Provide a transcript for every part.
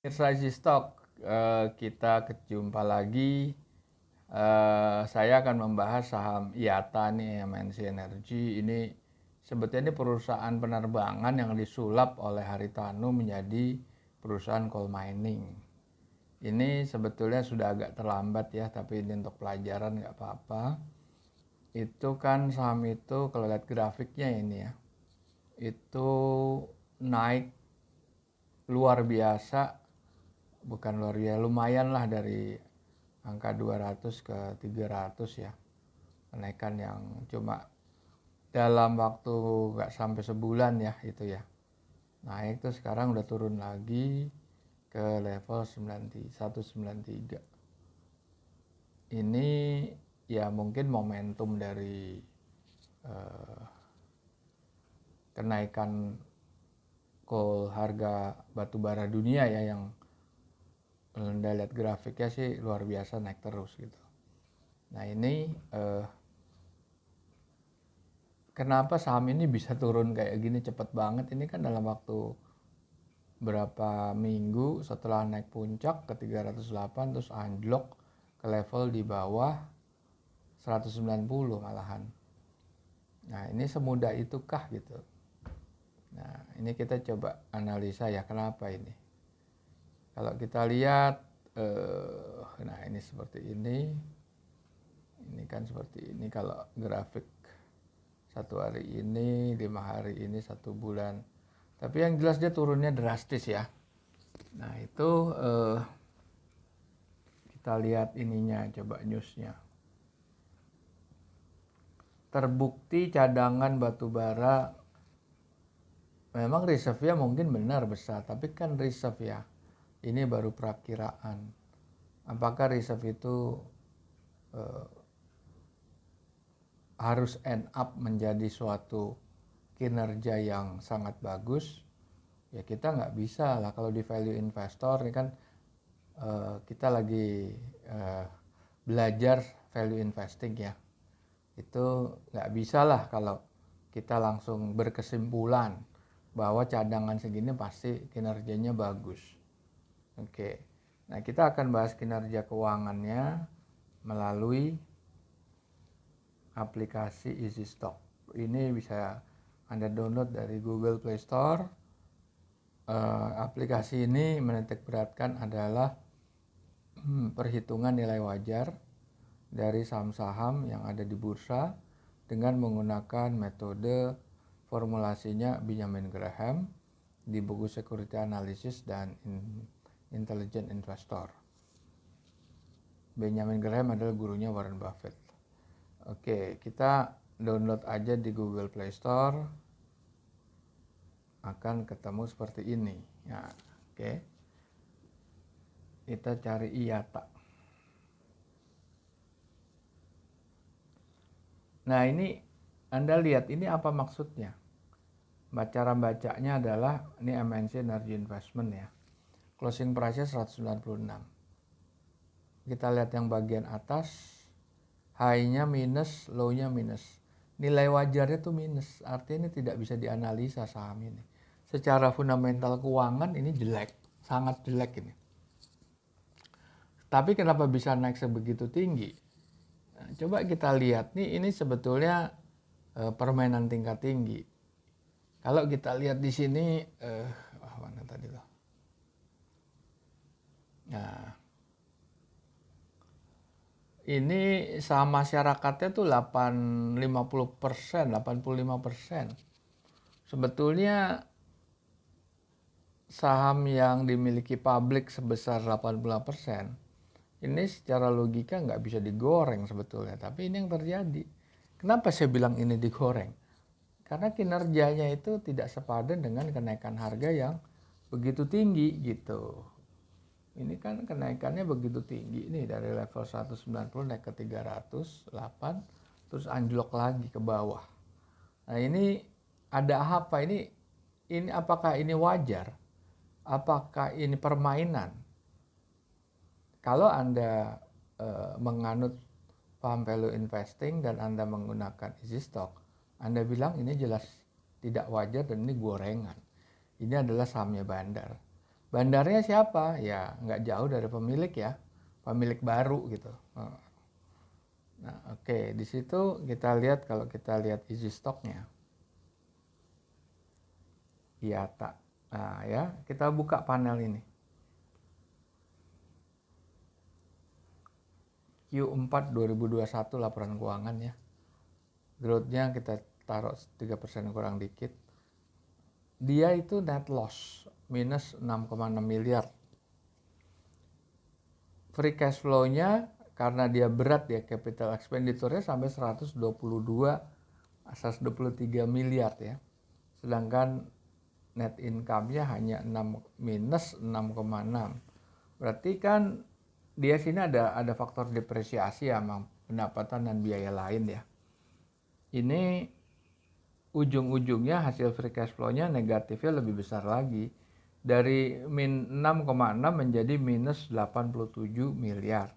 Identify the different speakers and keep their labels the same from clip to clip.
Speaker 1: Pemirsa Easy Stock, kita jumpa lagi. Saya akan membahas saham IATA nih, MNC Energy. Ini sebetulnya perusahaan penerbangan yang disulap oleh Haritanu menjadi perusahaan coal mining. Ini sebetulnya sudah agak terlambat ya, tapi ini untuk pelajaran nggak apa-apa. Itu kan saham itu kalau lihat grafiknya ini ya, itu naik luar biasa. Bukan luar biasa, lumayan lah dari angka 200 ke 300 ya. Kenaikan yang cuma dalam waktu nggak sampai sebulan ya itu ya. Naik tuh sekarang udah turun lagi ke level 193. Ini ya mungkin momentum dari kenaikan harga batu bara dunia ya, yang Anda lihat grafiknya sih luar biasa naik terus gitu. Nah ini kenapa saham ini bisa turun kayak gini cepet banget? Ini kan dalam waktu berapa minggu setelah naik puncak ke 308 terus anjlok ke level di bawah 190 malahan. Nah ini semudah itukah gitu? Nah ini kita coba analisa ya, kenapa ini? Kalau kita lihat, nah ini seperti ini kan seperti ini kalau grafik 1 hari ini, 5 hari ini, 1 bulan. Tapi yang jelas dia turunnya drastis ya. Nah itu kita lihat ininya, coba newsnya. Terbukti cadangan batu bara, memang reserve-nya mungkin benar besar, tapi kan reserve ya. Ini baru perakiraan. Apakah reserve itu harus end up menjadi suatu kinerja yang sangat bagus? Ya kita nggak bisa lah. Kalau di value investor ini kan kita lagi belajar value investing ya. Itu nggak bisa lah kalau kita langsung berkesimpulan bahwa cadangan segini pasti kinerjanya bagus. Oke, nah kita akan bahas kinerja keuangannya melalui aplikasi Easy Stock. Ini bisa Anda download dari Google Play Store. Aplikasi ini menitik beratkan adalah perhitungan nilai wajar dari saham-saham yang ada di bursa dengan menggunakan metode formulasinya Benjamin Graham di buku Security Analysis dan Intelligent Investor. Benjamin Graham adalah gurunya Warren Buffett. Oke, kita download aja di Google Play Store. Akan ketemu seperti ini. Ya, oke. Kita cari IATA. Nah, ini Anda lihat ini apa maksudnya? Cara bacanya adalah ini MNC Energy Investment ya. Closing price-nya 196. Kita lihat yang bagian atas, high-nya minus, low-nya minus. Nilai wajarnya tuh minus, artinya ini tidak bisa dianalisa saham ini. Secara fundamental keuangan ini jelek, sangat jelek ini. Tapi kenapa bisa naik sebegitu tinggi? Nah, coba kita lihat nih, ini sebetulnya permainan tingkat tinggi. Kalau kita lihat di sini, mana tadi loh? Nah, ini saham masyarakatnya tuh 50%, 85%. Sebetulnya saham yang dimiliki publik sebesar 80%, ini secara logika nggak bisa digoreng sebetulnya. Tapi ini yang terjadi. Kenapa saya bilang ini digoreng? Karena kinerjanya itu tidak sepadan dengan kenaikan harga yang begitu tinggi gitu. Ini kan kenaikannya begitu tinggi nih, dari level 190 naik ke 308 terus anjlok lagi ke bawah. Nah ini ada apa ini apakah ini wajar? Apakah ini permainan? Kalau Anda menganut paham value investing dan Anda menggunakan Easy Stock, Anda bilang ini jelas tidak wajar dan ini gorengan. Ini adalah sahamnya bandar. Bandarnya siapa? Ya nggak jauh dari pemilik ya, pemilik baru gitu. Nah, oke, di situ kita lihat kalau kita lihat easy stocknya, IATA. Nah ya, kita buka panel ini. Q4 2021 laporan keuangan ya. Growth-nya kita taruh 3% kurang dikit. Dia itu net loss minus 6,6 miliar. Free cash flow-nya karena dia berat ya, capital expenditure-nya sampai 123 miliar ya. Sedangkan net income-nya hanya minus 6,6. Berarti kan dia sini ada faktor depresiasi ya, memang pendapatan dan biaya lain ya. Ini ujung-ujungnya hasil free cash flow-nya negatifnya lebih besar lagi. Dari min 6,6 menjadi minus 87 miliar.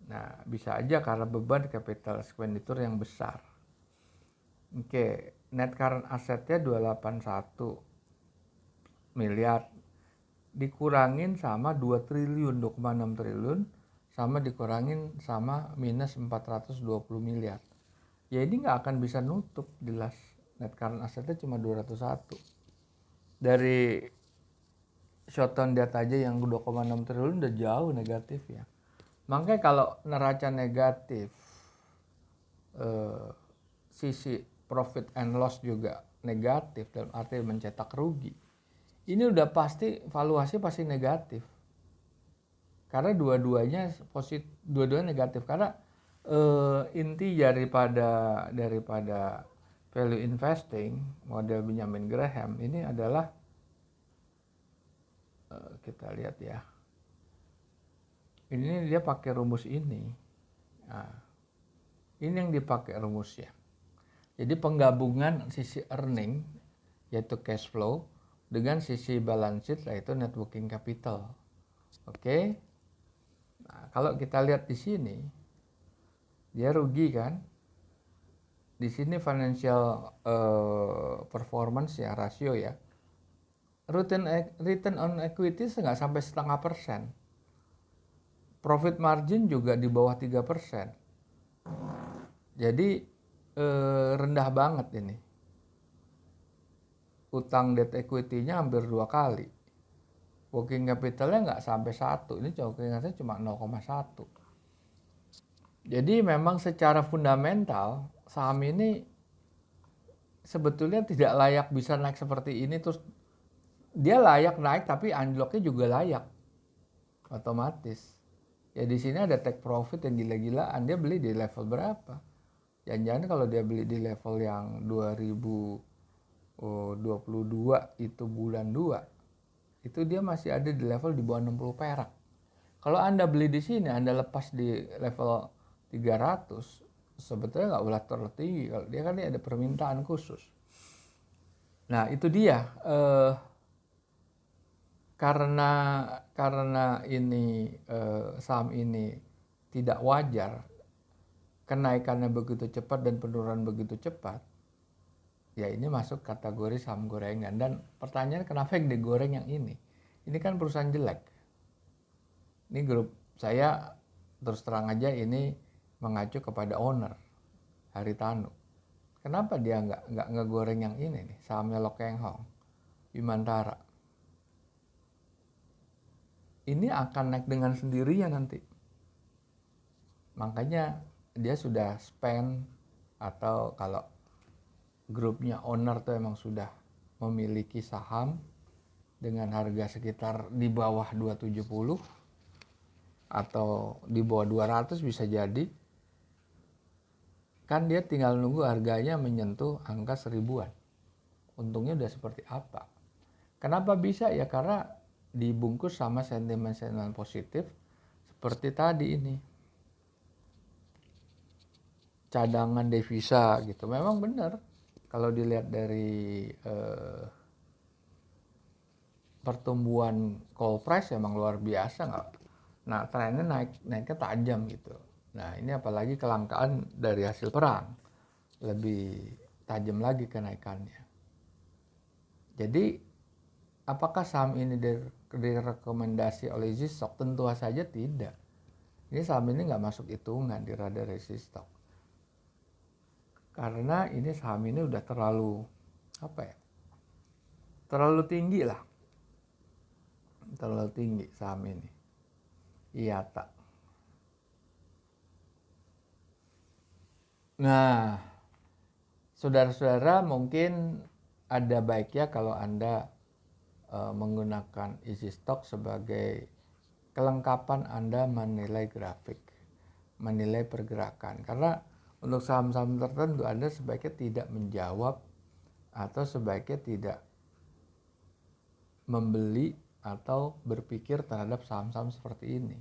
Speaker 1: Nah, bisa aja karena beban capital expenditure yang besar. Oke, net current asset-nya 281 miliar. Dikurangin sama 2 triliun, 2,6 triliun, sama dikurangin sama minus 420 miliar. Ya ini nggak akan bisa nutup jelas. Net current assetnya cuma 201. Dari short term debt aja yang 2,6 triliun udah jauh negatif ya. Makanya kalau neraca negatif, sisi profit and loss juga negatif, dalam arti mencetak rugi. Ini udah pasti valuasi pasti negatif. Karena dua-duanya negatif. Karena inti daripada value investing model Benjamin Graham ini adalah kita lihat ya. Ini dia pakai rumus ini. Nah, ini yang dipakai rumusnya. Jadi penggabungan sisi earning yaitu cash flow dengan sisi balance sheet yaitu net working capital. Oke. Nah, kalau kita lihat di sini dia rugi kan? Di sini financial performance ya, rasio ya. Return on equity nggak sampai 0,5%. Profit margin juga di bawah 3%. Jadi rendah banget ini. Utang debt equity-nya hampir 2 kali. Working capital-nya nggak sampai 1. Ini working capital cuma 0,1. Jadi memang secara fundamental saham ini sebetulnya tidak layak bisa naik seperti ini. Terus dia layak naik tapi anjloknya juga layak. Otomatis. Ya di sini ada take profit yang gila-gilaan. Dia beli di level berapa? Jangan-jangan kalau dia beli di level yang 2022 itu bulan 2, itu dia masih ada di level di bawah 60 perak. Kalau Anda beli di sini, Anda lepas di level 300, sebetulnya nggak boleh terlalu tinggi. Kalau dia kan ada permintaan khusus. Nah itu dia. Karena ini saham ini tidak wajar, kenaikannya begitu cepat dan penurunan begitu cepat, ya ini masuk kategori saham gorengan. Dan pertanyaan kenapa yang digoreng yang ini? Ini kan perusahaan jelek. Ini grup saya terus terang aja ini mengacu kepada owner Haritanu. Kenapa dia nggak ngegoreng yang ini nih, sahamnya Lok Keng Hong, Bimantara? Ini akan naik dengan sendirinya nanti. Makanya dia sudah spend, atau kalau grupnya owner tuh emang sudah memiliki saham dengan harga sekitar di bawah 270 atau di bawah 200 bisa jadi. Kan dia tinggal nunggu harganya menyentuh angka 1000-an. Untungnya udah seperti apa? Kenapa bisa ya? Karena dibungkus sama sentimen-sentimen positif seperti tadi ini. Cadangan devisa gitu. Memang benar kalau dilihat dari pertumbuhan coal price emang luar biasa nggak? Nah trennya naiknya tajam gitu. Nah ini apalagi kelangkaan dari hasil perang, lebih tajam lagi kenaikannya. Jadi apakah saham ini direkomendasi oleh Easy Stock? Tentu saja tidak. Ini saham ini nggak masuk hitungan di radar Easy Stock. Karena ini saham ini udah terlalu terlalu tinggi lah. Terlalu tinggi saham ini. IATA. Nah, saudara-saudara mungkin ada baiknya kalau Anda menggunakan Easy Stock sebagai kelengkapan Anda menilai grafik, menilai pergerakan. Karena untuk saham-saham tertentu Anda sebaiknya tidak menjawab atau sebaiknya tidak membeli atau berpikir terhadap saham-saham seperti ini.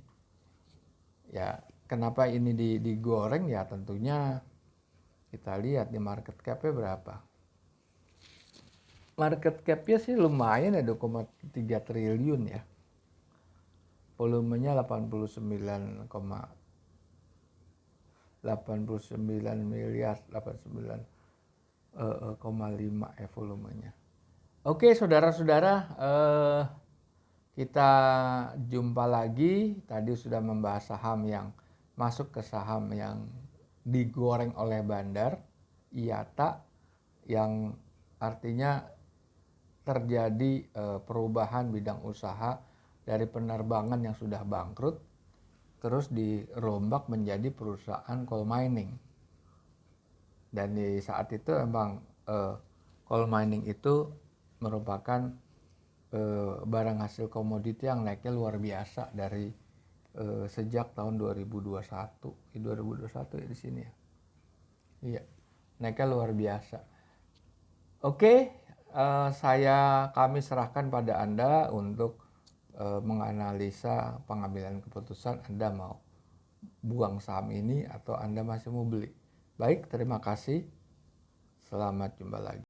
Speaker 1: Ya, kenapa ini digoreng? Ya tentunya kita lihat di market cap-nya berapa. Market cap-nya sih lumayan ya, 2,3 triliun ya. Volumenya 89 miliar, 89,5 ya volumenya. Oke, saudara-saudara, kita jumpa lagi. Tadi sudah membahas saham yang masuk ke saham yang digoreng oleh bandar, IATA, yang artinya terjadi perubahan bidang usaha dari penerbangan yang sudah bangkrut terus dirombak menjadi perusahaan coal mining. Dan di saat itu emang coal mining itu merupakan barang hasil komoditi yang naiknya luar biasa dari sejak tahun 2021. 2021 ya di sini ya. Iya, naiknya luar biasa. Oke, kami serahkan pada Anda untuk menganalisa pengambilan keputusan Anda mau buang saham ini atau Anda masih mau beli. Baik, terima kasih. Selamat jumpa lagi.